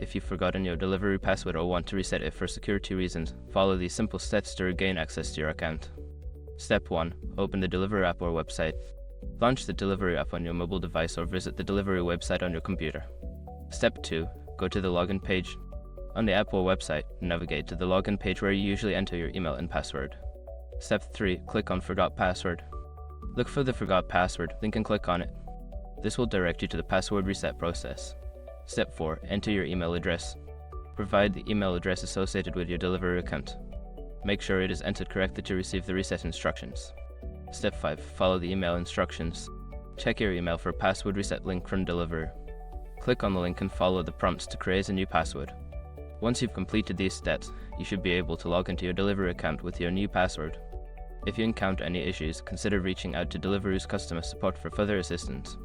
If you've forgotten your Deliveroo password or want to reset it for security reasons, follow these simple steps to regain access to your account. Step 1. Open the Deliveroo app or website. Launch the Deliveroo app on your mobile device or visit the Deliveroo website on your computer. Step 2. Go to the login page. On the app or website, navigate to the login page where you usually enter your email and password. Step 3. Click on Forgot Password. Look for the Forgot Password link and click on it. This will direct you to the password reset process. Step 4. Enter your email address. Provide the email address associated with your Deliveroo account. Make sure it is entered correctly to receive the reset instructions. Step 5. Follow the email instructions. Check your email for a password reset link from Deliveroo. Click on the link and follow the prompts to create a new password. Once you've completed these steps, you should be able to log into your Deliveroo account with your new password. If you encounter any issues, consider reaching out to Deliveroo's customer support for further assistance.